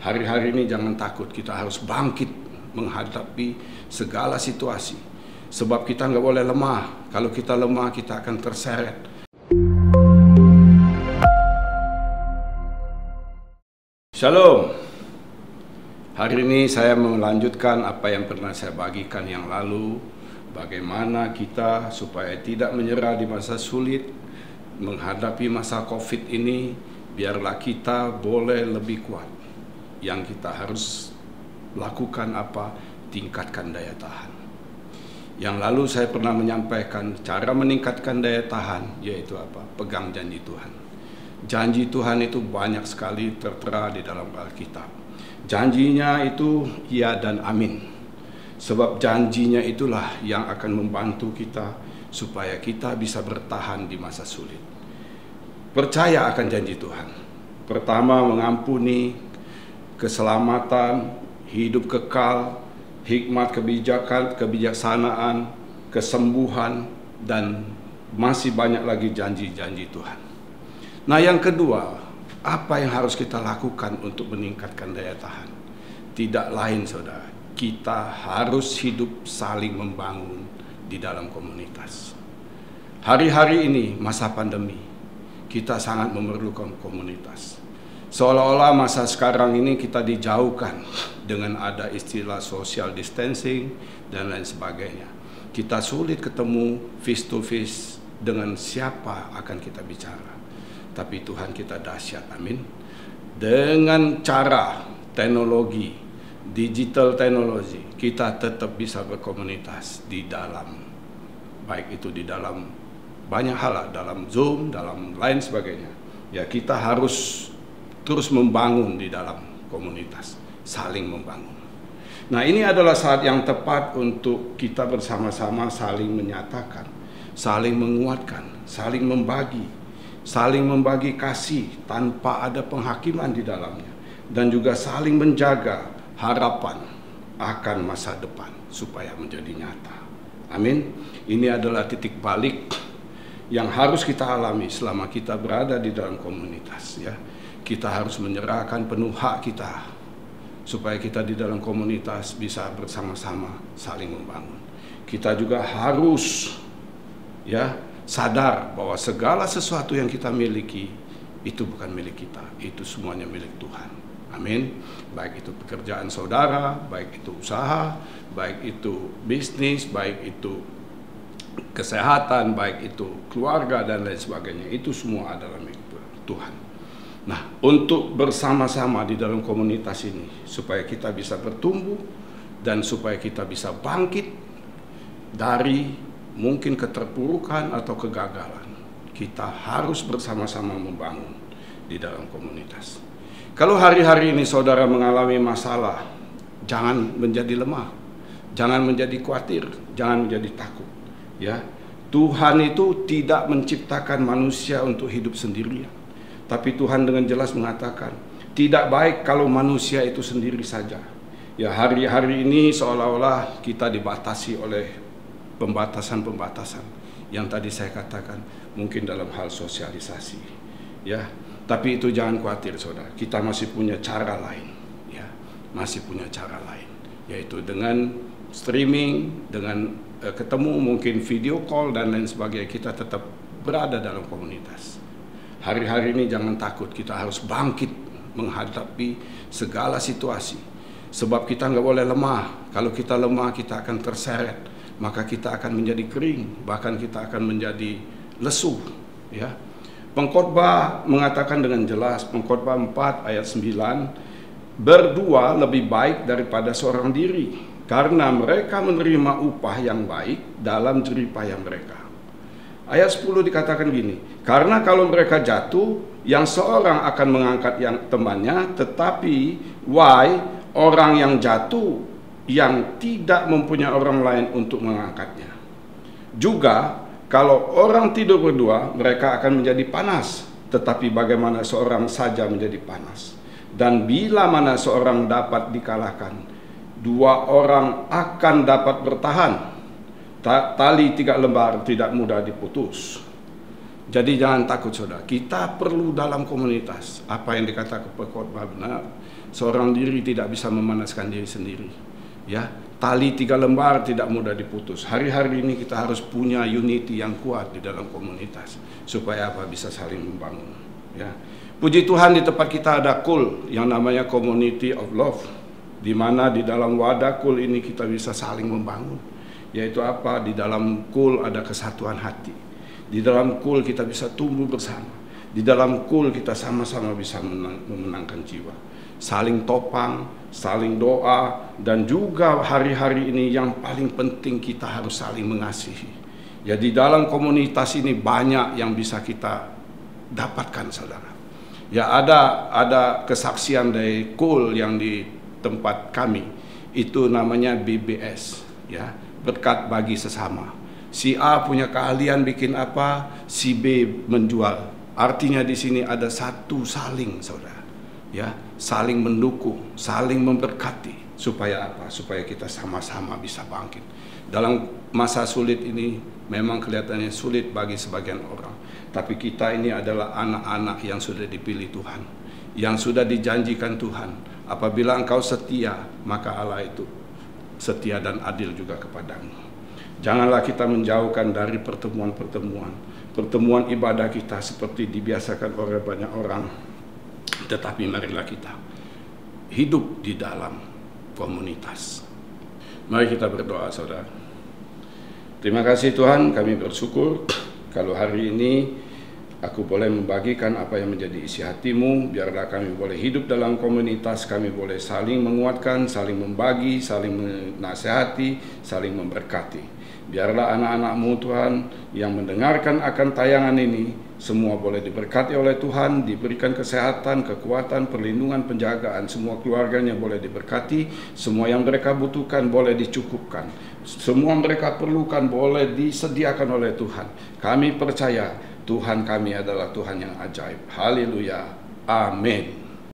Hari-hari ini jangan takut, kita harus bangkit menghadapi segala situasi. Sebab kita nggak boleh lemah. Kalau kita lemah, kita akan terseret. Shalom. Hari ini saya melanjutkan apa yang pernah saya bagikan yang lalu. Bagaimana kita supaya tidak menyerah di masa sulit, menghadapi masa COVID ini, biarlah kita boleh lebih kuat. Yang kita harus lakukan apa? Tingkatkan daya tahan. Yang lalu saya pernah menyampaikan cara meningkatkan daya tahan, yaitu apa? Pegang janji Tuhan. Janji Tuhan itu banyak sekali tertera di dalam Alkitab. Janjinya itu ya dan amin. Sebab janjinya itulah yang akan membantu kita supaya kita bisa bertahan di masa sulit. Percaya akan janji Tuhan. Pertama, mengampuni, keselamatan, hidup kekal, hikmat, kebijaksanaan, kesembuhan, dan masih banyak lagi janji-janji Tuhan. Nah, yang kedua, apa yang harus kita lakukan untuk meningkatkan daya tahan? Tidak lain, saudara, kita harus hidup saling membangun di dalam komunitas. Hari-hari ini, masa pandemi, kita sangat memerlukan komunitas. Seolah-olah masa sekarang ini kita dijauhkan dengan ada istilah social distancing dan lain sebagainya. Kita sulit ketemu face to face dengan siapa akan kita bicara. Tapi Tuhan kita dahsyat, amin. Dengan cara teknologi, digital teknologi, kita tetap bisa berkomunitas di dalam, baik itu di dalam banyak hal, dalam Zoom, dalam lain sebagainya. Ya, kita harus terus membangun di dalam komunitas, saling membangun. Nah, ini adalah saat yang tepat untuk kita bersama-sama saling menyatakan, saling menguatkan, saling membagi kasih tanpa ada penghakiman di dalamnya, dan juga saling menjaga harapan akan masa depan supaya menjadi nyata. Amin. Ini adalah titik balik yang harus kita alami selama kita berada di dalam komunitas, ya. Kita harus menyerahkan penuh hak kita supaya kita di dalam komunitas bisa bersama-sama saling membangun. Kita juga harus, ya, sadar bahwa segala sesuatu yang kita miliki itu bukan milik kita, itu semuanya milik Tuhan. Amin. Baik itu pekerjaan saudara, baik itu usaha, baik itu bisnis, baik itu kesehatan, baik itu keluarga dan lain sebagainya, itu semua adalah milik Tuhan. Nah, untuk bersama-sama di dalam komunitas ini supaya kita bisa bertumbuh dan supaya kita bisa bangkit dari mungkin keterpurukan atau kegagalan, kita harus bersama-sama membangun di dalam komunitas. Kalau hari-hari ini saudara mengalami masalah, jangan menjadi lemah, jangan menjadi khawatir, jangan menjadi takut. Ya, Tuhan itu tidak menciptakan manusia untuk hidup sendirian. Tapi Tuhan dengan jelas mengatakan, tidak baik kalau manusia itu sendiri saja. Ya, hari-hari ini seolah-olah kita dibatasi oleh pembatasan-pembatasan yang tadi saya katakan, mungkin dalam hal sosialisasi. Ya, tapi itu jangan khawatir, saudara. Kita masih punya cara lain, ya, masih punya cara lain, yaitu dengan streaming, dengan ketemu, mungkin video call dan lain sebagainya. Kita tetap berada dalam komunitas. Hari-hari ini jangan takut, kita harus bangkit menghadapi segala situasi. Sebab kita nggak boleh lemah. Kalau kita lemah, kita akan terseret, maka kita akan menjadi kering, bahkan kita akan menjadi lesu, ya. Pengkhotbah mengatakan dengan jelas, Pengkhotbah 4 ayat 9, berdua lebih baik daripada seorang diri, karena mereka menerima upah yang baik dalam jerih payah mereka. Ayat 10 dikatakan gini, karena kalau mereka jatuh, yang seorang akan mengangkat yang temannya, tetapi orang yang jatuh yang tidak mempunyai orang lain untuk mengangkatnya. Juga kalau orang tidur berdua, mereka akan menjadi panas. Tetapi bagaimana seorang saja menjadi panas? Dan bila mana seorang dapat dikalahkan, dua orang akan dapat bertahan. Tali 3 lembar tidak mudah diputus. Jadi jangan takut, saudara. Kita perlu dalam komunitas. Apa yang dikatakan pengkhotbah benar. Seorang diri tidak bisa memanaskan diri sendiri. Ya, tali 3 lembar tidak mudah diputus. Hari-hari ini kita harus punya unity yang kuat di dalam komunitas supaya apa? Bisa saling membangun. Ya, puji Tuhan di tempat kita ada KUL yang namanya Community of Love, di mana di dalam wadah KUL ini kita bisa saling membangun. Yaitu apa? Di dalam KUL ada kesatuan hati. Di dalam KUL kita bisa tumbuh bersama. Di dalam KUL kita sama-sama bisa memenangkan jiwa. Saling topang, saling doa, dan juga hari-hari ini yang paling penting kita harus saling mengasihi. Ya, di dalam komunitas ini banyak yang bisa kita dapatkan, saudara. Ya, ada kesaksian dari KUL yang di tempat kami, itu namanya BBS, ya, berkat bagi sesama. Si A punya keahlian bikin apa, si B menjual. Artinya di sini ada satu saling, saudara. Ya, saling mendukung, saling memberkati, supaya apa? Supaya kita sama-sama bisa bangkit. Dalam masa sulit ini memang kelihatannya sulit bagi sebagian orang, tapi kita ini adalah anak-anak yang sudah dipilih Tuhan, yang sudah dijanjikan Tuhan. Apabila engkau setia, maka Allah itu setia dan adil juga kepadamu. Janganlah kita menjauhkan dari pertemuan ibadah kita seperti dibiasakan oleh banyak orang. Tetapi marilah kita hidup di dalam komunitas. Mari kita berdoa, saudara. Terima kasih Tuhan, kami bersyukur kalau hari ini aku boleh membagikan apa yang menjadi isi hatimu. Biarlah kami boleh hidup dalam komunitas, kami boleh saling menguatkan, saling membagi, saling menasihati, saling memberkati. Biarlah anak-anak-Mu Tuhan yang mendengarkan akan tayangan ini semua boleh diberkati oleh Tuhan, diberikan kesehatan, kekuatan, perlindungan, penjagaan. Semua keluarganya boleh diberkati, semua yang mereka butuhkan boleh dicukupkan, semua mereka perlukan boleh disediakan oleh Tuhan. Kami percaya Tuhan kami adalah Tuhan yang ajaib. Haleluya. Amin.